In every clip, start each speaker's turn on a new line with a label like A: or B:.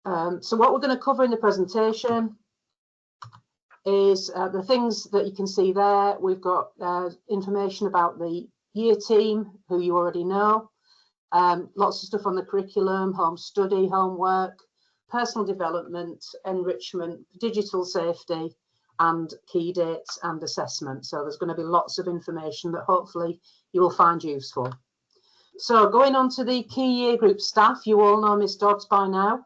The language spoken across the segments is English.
A: So what we're going to cover in the presentation is the things that you can see there. We've got information about the year team, who you already know, lots of stuff on the curriculum, home study, homework, personal development, enrichment, digital safety, and key dates and assessment. So there's going to be lots of information that hopefully you will find useful. So going on to the key year group staff, you all know Miss Dodds by now.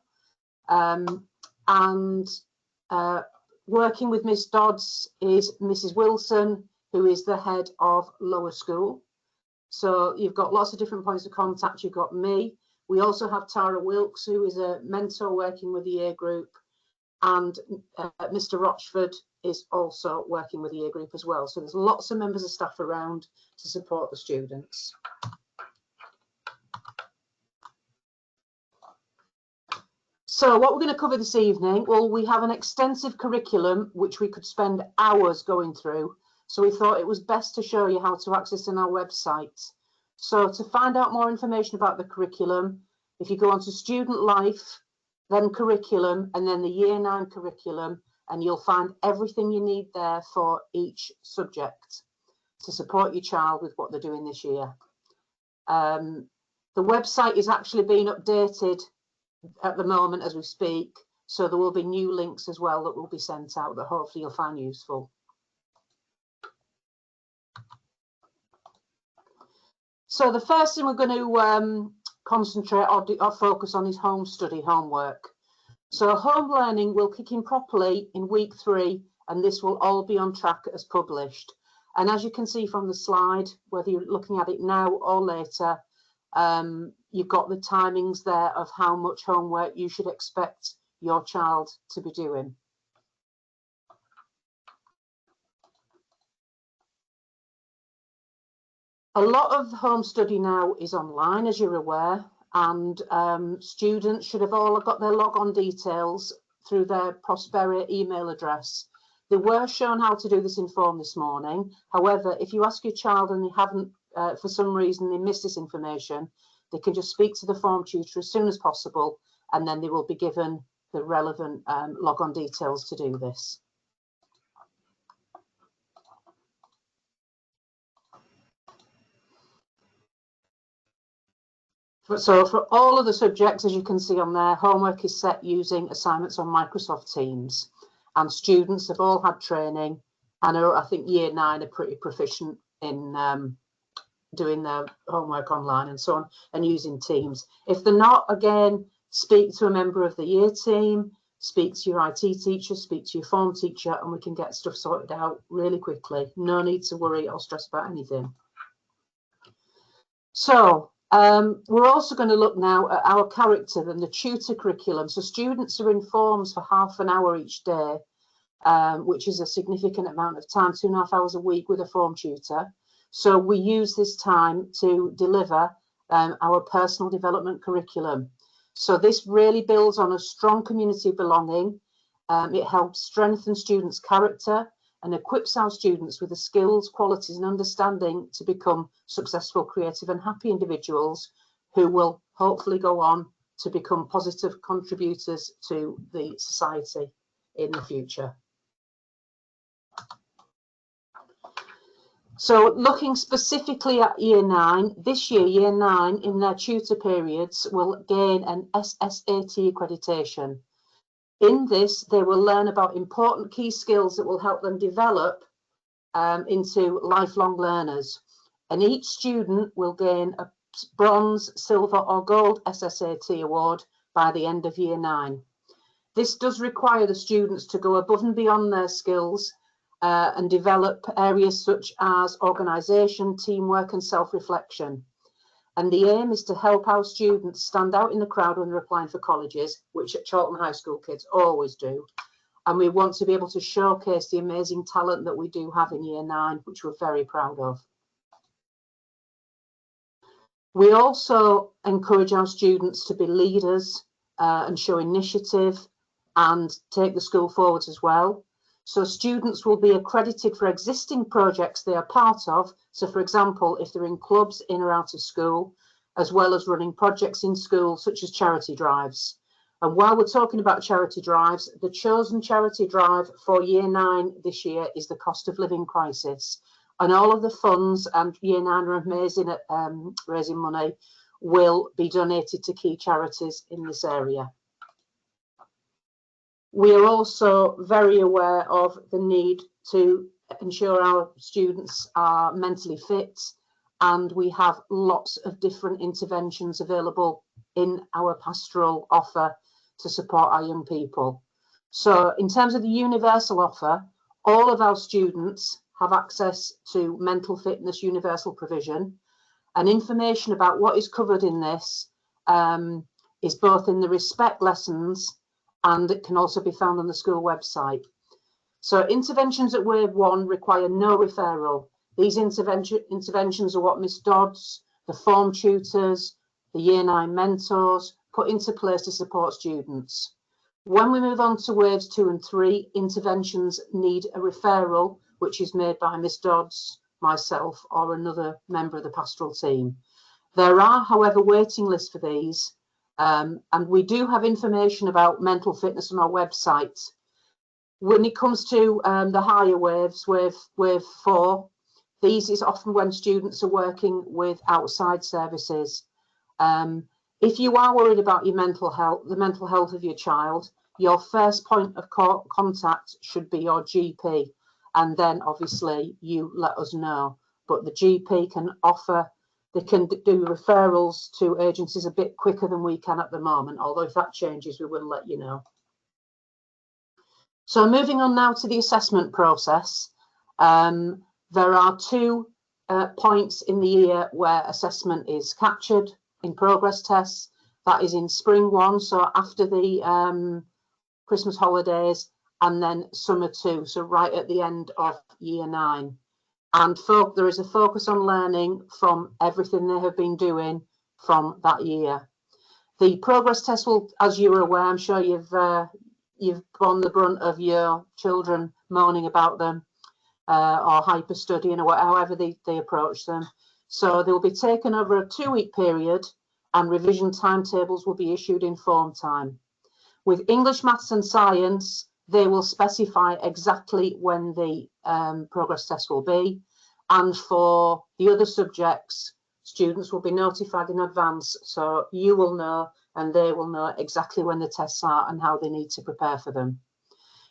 A: Working with Miss Dodds is Mrs. Wilson, who is the head of lower school. So you've got lots of different points of contact. You've got me. We also have Tara Wilkes, who is a mentor working with the year group, and Mr. Rochford is also working with the year group as well. So there's lots of members of staff around to support the students. So what we're going to cover this evening, well, we have an extensive curriculum which we could spend hours going through. So we thought it was best to show you how to access on our website. So to find out more information about the curriculum, if you go onto Student Life, then Curriculum, and then the Year 9 curriculum, and you'll find everything you need there for each subject to support your child with what they're doing this year. The website is actually being updated at the moment as we speak, so there will be new links as well that will be sent out that hopefully you'll find useful. So the first thing we're going to concentrate or focus on is home study, homework. So home learning will kick in properly in week 3, and this will all be on track as published. And as you can see from the slide, whether you're looking at it now or later, you've got the timings there of how much homework you should expect your child to be doing. A lot of home study now is online, as you're aware, and students should have all got their log-on details through their Prospera email address. They were shown how to do this in form this morning. However, if you ask your child and they haven't, for some reason, they missed this information, they can just speak to the form tutor as soon as possible, and then they will be given the relevant log-on details to do this. So for all of the subjects, as you can see on there, homework is set using assignments on Microsoft Teams, and students have all had training. I think Year 9 are pretty proficient in doing their homework online and so on, and using Teams. If they're not, again, speak to a member of the year team, speak to your IT teacher, speak to your form teacher, and we can get stuff sorted out really quickly. No need to worry or stress about anything. So we're also going to look now at our character and the tutor curriculum. So students are in forms for half an hour each day, which is a significant amount of time, 2.5 hours a week with a form tutor. So we use this time to deliver our personal development curriculum. So this really builds on a strong community of belonging. It helps strengthen students' character and equips our students with the skills, qualities and understanding to become successful, creative and happy individuals who will hopefully go on to become positive contributors to the society in the future. So looking specifically at Year 9, this year, Year 9 in their tutor periods will gain an SSAT accreditation. In this, they will learn about important key skills that will help them develop into lifelong learners. And each student will gain a bronze, silver or gold SSAT award by the end of Year 9. This does require the students to go above and beyond their skills and develop areas such as organisation, teamwork and self-reflection. And the aim is to help our students stand out in the crowd when they're applying for colleges, which at Chorlton High School kids always do. And we want to be able to showcase the amazing talent that we do have in Year 9, which we're very proud of. We also encourage our students to be leaders and show initiative and take the school forwards as well. So students will be accredited for existing projects they are part of. So for example, if they're in clubs in or out of school, as well as running projects in school, such as charity drives. And while we're talking about charity drives, the chosen charity drive for Year 9 this year is the cost of living crisis. And all of the funds, and Year 9 are amazing at raising money, will be donated to key charities in this area. We are also very aware of the need to ensure our students are mentally fit, and we have lots of different interventions available in our pastoral offer to support our young people. So in terms of the universal offer, all of our students have access to mental fitness universal provision, and information about what is covered in this is both in the respect lessons, and it can also be found on the school website. So interventions at Wave 1 require no referral. These interventions are what Miss Dodds, the form tutors, the Year 9 mentors put into place to support students. When we move on to Waves 2 and 3, interventions need a referral, which is made by Miss Dodds, myself, or another member of the pastoral team. There are, however, waiting lists for these, and we do have information about mental fitness on our website. When it comes to the higher waves, wave 4, these is often when students are working with outside services. If you are worried about your mental health, the mental health of your child, your first point of contact should be your GP, and then obviously you let us know. But the GP can offer, they can do referrals to agencies a bit quicker than we can at the moment, although if that changes, we will let you know. So moving on now to the assessment process, there are 2 points in the year where assessment is captured in progress tests. That is in spring 1, so after the Christmas holidays, and then summer 2, so right at the end of Year 9. And there is a focus on learning from everything they have been doing from that year. The progress test will, as you're aware, I'm sure you've borne the brunt of your children moaning about them or hyper studying or however they approach them. So they will be taken over a 2-week period, and revision timetables will be issued in form time. With English, Maths and Science, they will specify exactly when the progress test will be. And for the other subjects, students will be notified in advance, so you will know and they will know exactly when the tests are and how they need to prepare for them.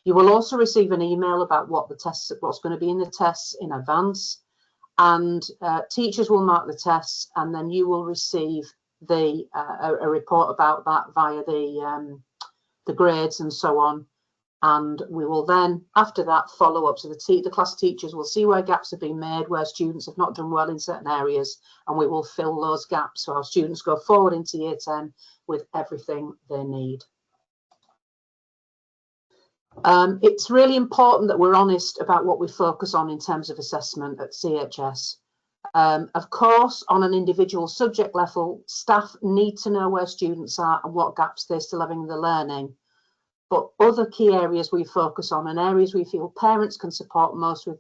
A: You will also receive an email about what's going to be in the tests in advance, and teachers will mark the tests, and then you will receive a report about that via the grades and so on. And we will then, after that, follow up. So the class teachers will see where gaps have been made, where students have not done well in certain areas, and we will fill those gaps so our students go forward into Year 10 with everything they need. It's really important that we're honest about what we focus on in terms of assessment at CHS. Of course, on an individual subject level, staff need to know where students are and what gaps they're still having in the learning. But other key areas we focus on, and areas we feel parents can support most with,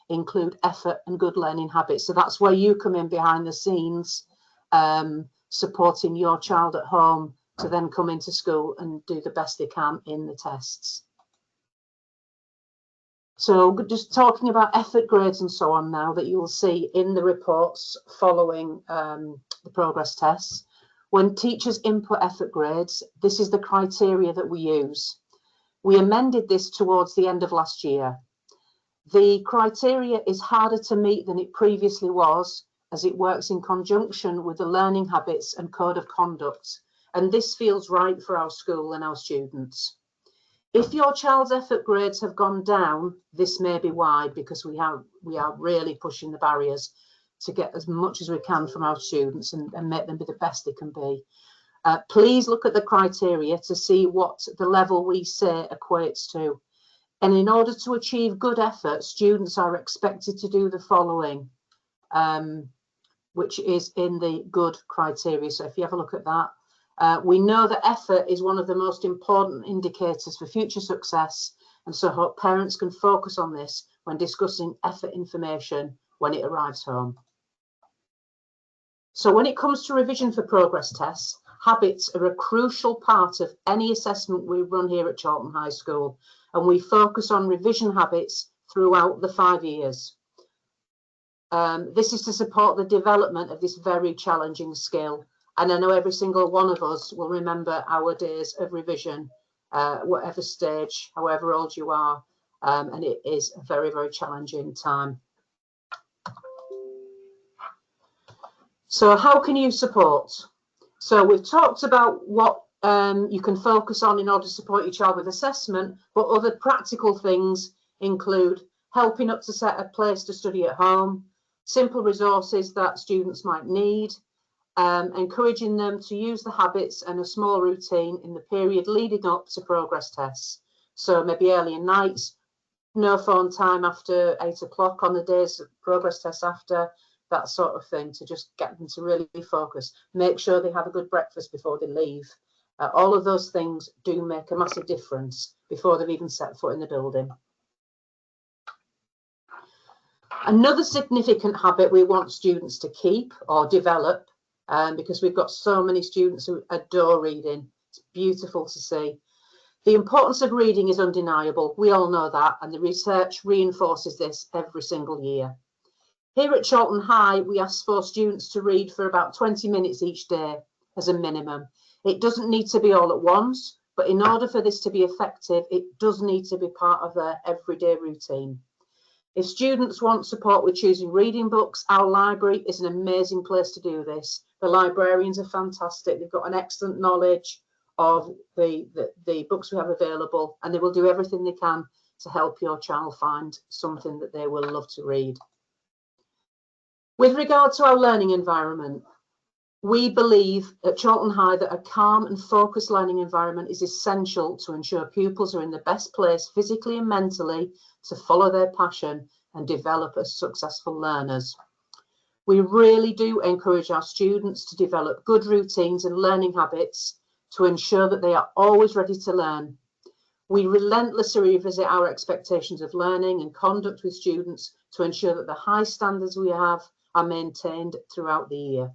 A: include effort and good learning habits. So that's where you come in behind the scenes, supporting your child at home to then come into school and do the best they can in the tests. So just talking about effort grades and so on now, that you will see in the reports following the progress tests. When teachers input effort grades, this is the criteria that we use. We amended this towards the end of last year. The criteria is harder to meet than it previously was, as it works in conjunction with the learning habits and code of conduct, and this feels right for our school and our students. If your child's effort grades have gone down, this may be why, because we are really pushing the barriers to get as much as we can from our students and make them be the best they can be. Please look at the criteria to see what the level we say equates to. And in order to achieve good effort, students are expected to do the following, which is in the good criteria. So if you have a look at that, we know that effort is one of the most important indicators for future success, and so I hope parents can focus on this when discussing effort information when it arrives home. So when it comes to revision for progress tests, Habits are a crucial part of any assessment we run here at Chorlton High School, and we focus on revision habits throughout the 5 years. This is to support the development of this very challenging skill. And I know every single one of us will remember our days of revision, whatever stage, however old you are, and it is a very, very challenging time. So how can you support? So we've talked about what you can focus on in order to support your child with assessment, but other practical things include helping up to set a place to study at home, simple resources that students might need, encouraging them to use the habits and a small routine in the period leading up to progress tests. So maybe earlier nights, no phone time after 8 o'clock on the days of progress tests after, that sort of thing, to just get them to really focus. Make sure they have a good breakfast before they leave. All of those things do make a massive difference before they've even set foot in the building. Another significant habit we want students to keep or develop, because we've got so many students who adore reading. It's beautiful to see. The importance of reading is undeniable. We all know that, and the research reinforces this every single year. Here at Chorlton High, we ask for students to read for about 20 minutes each day as a minimum. It doesn't need to be all at once, but in order for this to be effective, it does need to be part of their everyday routine. If students want support with choosing reading books, our library is an amazing place to do this. The librarians are fantastic. They've got an excellent knowledge of the books we have available, and they will do everything they can to help your child find something that they will love to read. With regard to our learning environment, we believe at Chorlton High that a calm and focused learning environment is essential to ensure pupils are in the best place physically and mentally to follow their passion and develop as successful learners. We really do encourage our students to develop good routines and learning habits to ensure that they are always ready to learn. We relentlessly revisit our expectations of learning and conduct with students to ensure that the high standards we have are maintained throughout the year.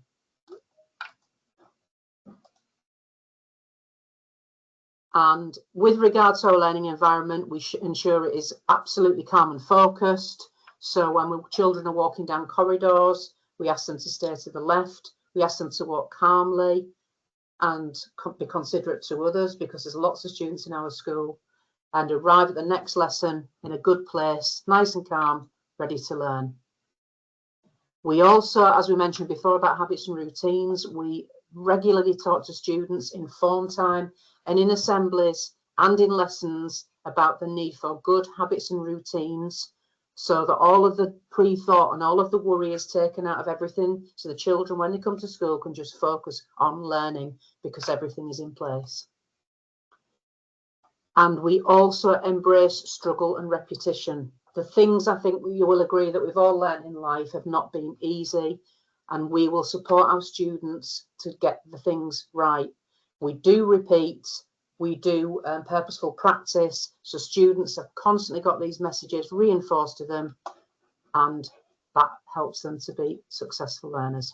A: And with regard to our learning environment, we should ensure it is absolutely calm and focused. So when children are walking down corridors, we ask them to stay to the left. We ask them to walk calmly and be considerate to others, because there's lots of students in our school, and arrive at the next lesson in a good place, nice and calm, ready to learn. We also, as we mentioned before about habits and routines, we regularly talk to students in form time and in assemblies and in lessons about the need for good habits and routines, so that all of the pre-thought and all of the worry is taken out of everything, so the children, when they come to school, can just focus on learning because everything is in place. And we also embrace struggle and repetition. The things, I think you will agree, that we've all learned in life have not been easy, and we will support our students to get the things right. We do repeat, we do purposeful practice, so students have constantly got these messages reinforced to them, and that helps them to be successful learners.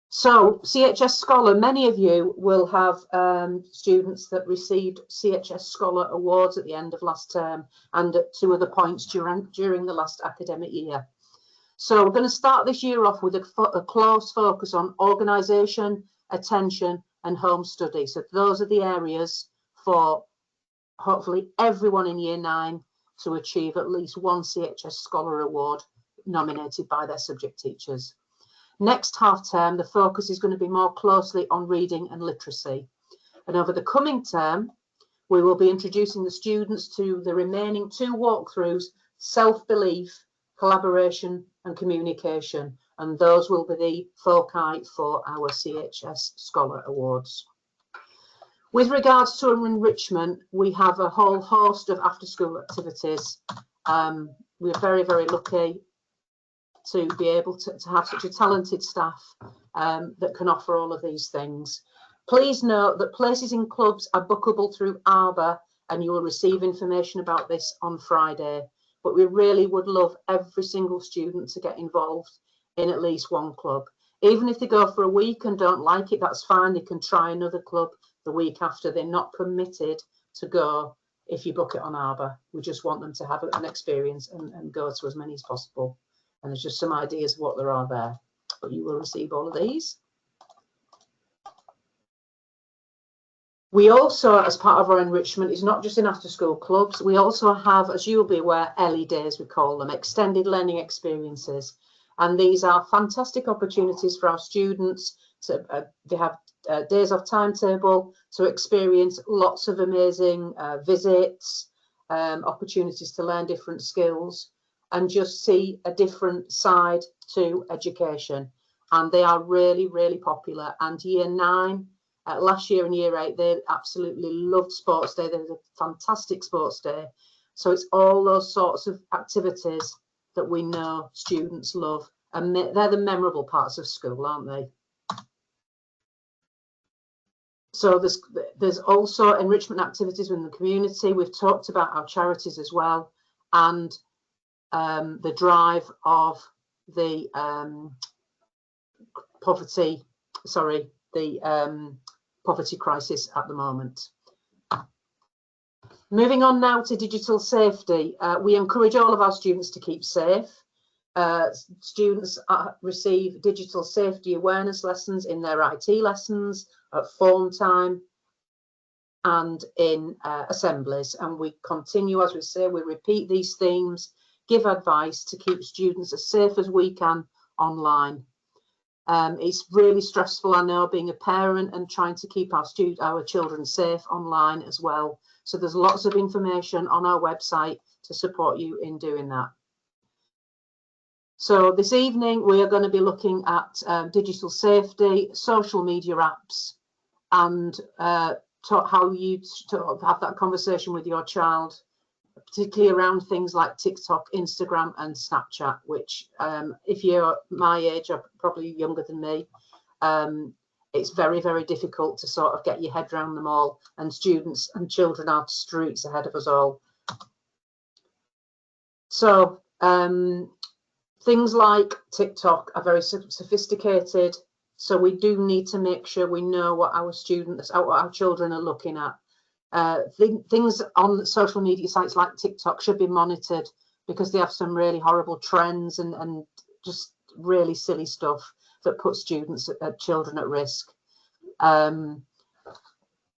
A: So CHS Scholar, many of you will have students that received CHS Scholar awards at the end of last term and at 2 other points during the last academic year. So we're going to start this year off with a close focus on organisation, attention and home study. So those are the areas for hopefully everyone in year 9 to achieve at least one CHS Scholar Award nominated by their subject teachers. Next half term, the focus is going to be more closely on reading and literacy. And over the coming term, we will be introducing the students to the remaining 2 walkthroughs, self-belief, collaboration and communication. And those will be the foci for our CHS Scholar Awards. With regards to enrichment, we have a whole host of after-school activities. We're very, very lucky to be able to have such a talented staff that can offer all of these things. Please note that places in clubs are bookable through Arbor, and you will receive information about this on Friday. But we really would love every single student to get involved in at least one club. Even if they go for a week and don't like it, that's fine. They can try another club the week after. They're not committed to go if you book it on Arbor. We just want them to have an experience and go to as many as possible. And there's just some ideas of what there are there. But you will receive all of these. We also, as part of our enrichment, is not just in after-school clubs. We also have, as you will be aware, LE days, we call them, extended learning experiences. And these are fantastic opportunities for our students to they have days off timetable to experience lots of amazing visits, opportunities to learn different skills and just see a different side to education. And they are really, really popular. And year 9, last year and year 8, they absolutely loved sports day. They had a fantastic sports day. So it's all those sorts of activities that we know students love, and they're the memorable parts of school, aren't they? So there's also enrichment activities within the community. We've talked about our charities as well, and the drive of the poverty crisis at the moment. Moving on now to digital safety. We encourage all of our students to keep safe. Students receive digital safety awareness lessons in their IT lessons, at phone time and in assemblies. And we continue, as we say, we repeat these themes, give advice to keep students as safe as we can online. It's really stressful, I know, being a parent and trying to keep our children safe online as well. So there's lots of information on our website to support you in doing that. So this evening we are going to be looking at digital safety, social media apps, and how you have that conversation with your child, particularly around things like TikTok, Instagram and Snapchat, which if you're my age or probably younger than me, it's very, very difficult to sort of get your head around them all, and students and children are streets ahead of us all. So things like TikTok are very sophisticated, so we do need to make sure we know what our students, what our children are looking at. Things on social media sites like TikTok should be monitored because they have some really horrible trends and just really silly stuff that puts children at risk. You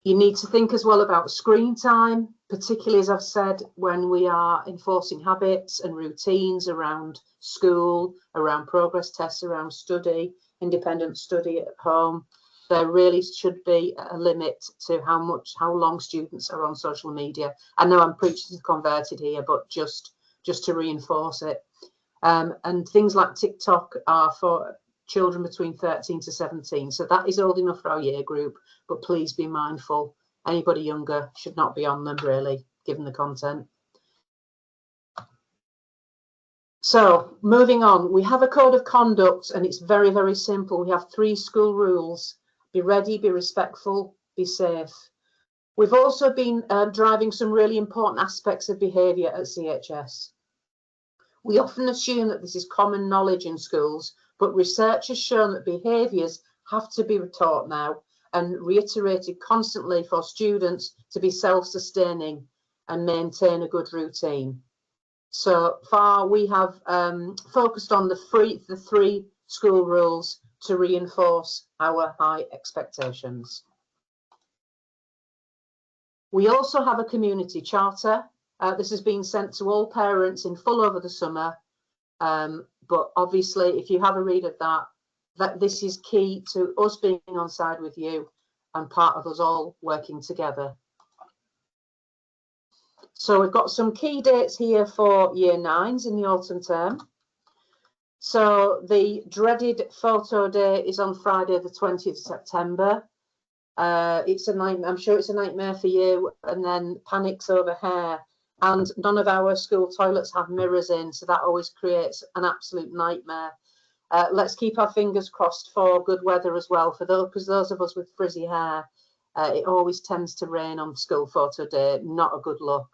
A: need to think as well about screen time, particularly, as I've said, when we are enforcing habits and routines around school, around progress tests, around study, independent study at home. There really should be a limit to how long students are on social media. I know I'm preaching to the converted here, but just to reinforce it. And things like TikTok are for children between 13 to 17. So that is old enough for our year group, but please be mindful. Anybody younger should not be on them, really, given the content. So moving on, we have a code of conduct and it's very, very simple. We have 3 school rules. Be ready, be respectful, be safe. We've also been driving some really important aspects of behaviour at CHS. We often assume that this is common knowledge in schools, but research has shown that behaviours have to be taught now and reiterated constantly for students to be self-sustaining and maintain a good routine. So far, we have focused on the 3 school rules to reinforce our high expectations. We also have a community charter. This has been sent to all parents in full over the summer. But obviously, if you have a read of that this is key to us being on side with you and part of us all working together. So we've got some key dates here for year 9s in the autumn term. So the dreaded photo day is on Friday, the 20th of September. It's a nightmare. I'm sure it's a nightmare for you. And then panics over hair. And none of our school toilets have mirrors in, so that always creates an absolute nightmare. Let's keep our fingers crossed for good weather as well, because those of us with frizzy hair, it always tends to rain on school photo day. Not a good look.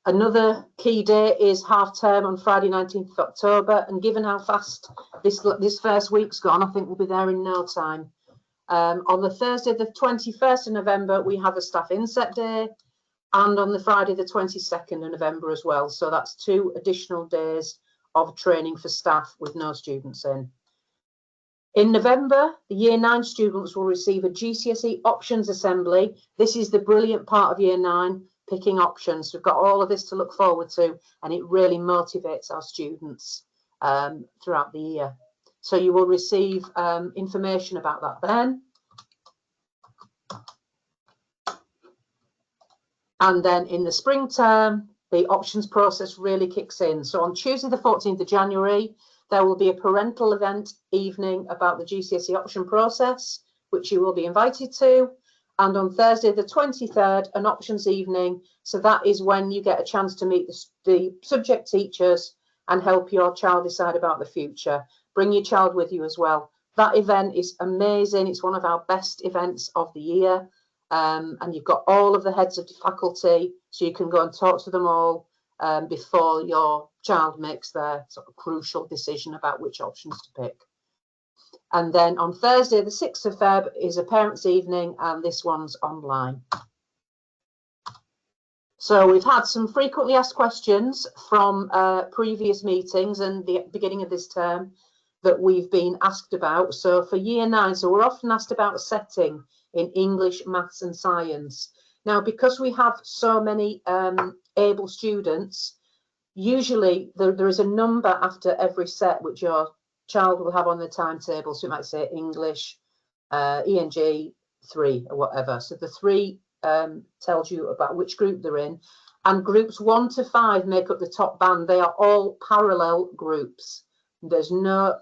A: Another key day is half term on Friday 19th of October, and given how fast this first week's gone, I think we'll be there in no time. On the Thursday the 21st of November, we have a staff inset day, and on the Friday the 22nd of November as well. So that's 2 additional days of training for staff with no students in. In November, the Year 9 students will receive a GCSE options assembly. This is the brilliant part of Year 9, picking options. We've got all of this to look forward to, and it really motivates our students throughout the year. So you will receive information about that then. And then in the spring term, the options process really kicks in. So on Tuesday, the 14th of January, there will be a parental event evening about the GCSE option process, which you will be invited to. And on Thursday, the 23rd, an options evening. So that is when you get a chance to meet the subject teachers and help your child decide about the future. Bring your child with you as well. That event is amazing. It's one of our best events of the year. And you've got all of the heads of the faculty, so you can go and talk to them all before your child makes their sort of crucial decision about which options to pick. And then on Thursday, the 6th of Feb, is a parents' evening, and this one's online. So we've had some frequently asked questions from previous meetings and the beginning of this term that we've been asked about. So for Year 9, so we're often asked about setting in English, maths and science. Now, because we have so many able students, usually there is a number after every set which your child will have on the timetable. So it might say English, ENG 3 or whatever. So the 3 tells you about which group they're in. And groups 1 to 5 make up the top band. They are all parallel groups. There's no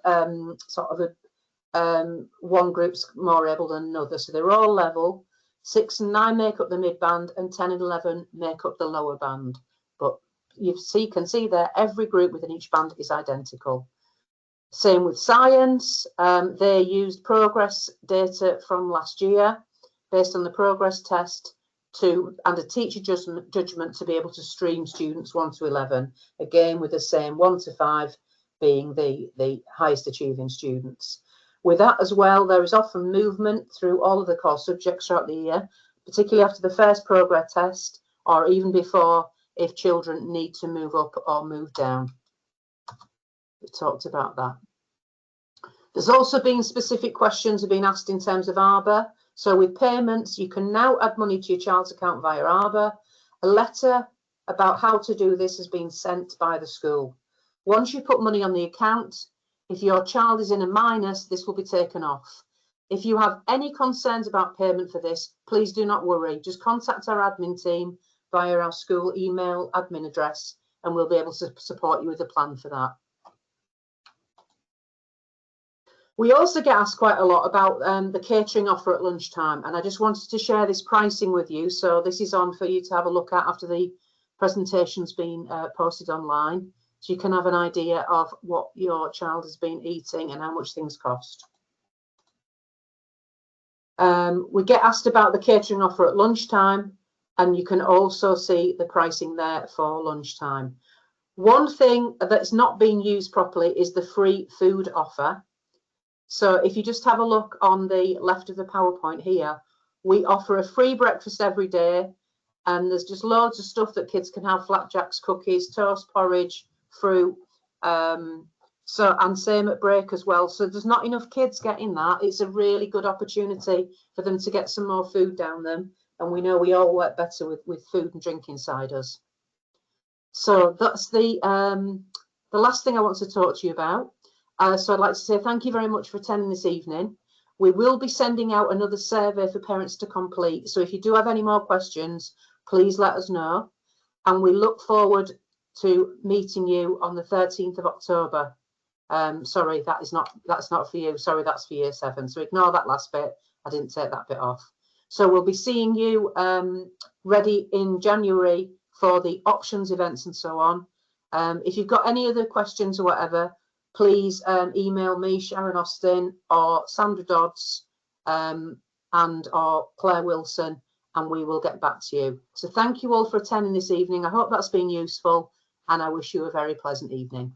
A: sort of one group's more able than another. So they're all level. 6 and 9 make up the mid band, and 10 and 11 make up the lower band. But you can see there, every group within each band is identical. Same with science. They used progress data from last year based on the progress test and a teacher judgment to be able to stream students 1 to 11, again with the same 1 to 5 being the highest achieving students. With that as well, there is often movement through all of the core subjects throughout the year, particularly after the first progress test or even before, if children need to move up or move down. We talked about that. There's also been specific questions have been asked in terms of ARBA. So with payments, you can now add money to your child's account via ARBA. A letter about how to do this has been sent by the school. Once you put money on the account, if your child is in a minus, this will be taken off. If you have any concerns about payment for this, please do not worry. Just contact our admin team via our school email admin address, and we'll be able to support you with a plan for that. We also get asked quite a lot about the catering offer at lunchtime, and I just wanted to share this pricing with you. So this is on for you to have a look at after the presentation's been posted online, so you can have an idea of what your child has been eating and how much things cost. We get asked about the catering offer at lunchtime, and you can also see the pricing there for lunchtime. One thing that's not being used properly is the free food offer. So if you just have a look on the left of the PowerPoint here, we offer a free breakfast every day, and there's just loads of stuff that kids can have: flapjacks, cookies, toast, porridge, fruit. And same at break as well. So there's not enough kids getting that. It's a really good opportunity for them to get some more food down them, and we know we all work better with food and drink inside us. So that's the last thing I want to talk to you about. So I'd like to say thank you very much for attending this evening. We will be sending out another survey for parents to complete. So if you do have any more questions, please let us know. And we look forward to meeting you on the 13th of October. Sorry, that's not for you. Sorry, that's for Year 7. So ignore that last bit. I didn't take that bit off. So we'll be seeing you ready in January for the options events and so on. If you've got any other questions or whatever, please email me, Sharon Austin, or Sandra Dodds, or Claire Wilson, and we will get back to you. So thank you all for attending this evening. I hope that's been useful, and I wish you a very pleasant evening.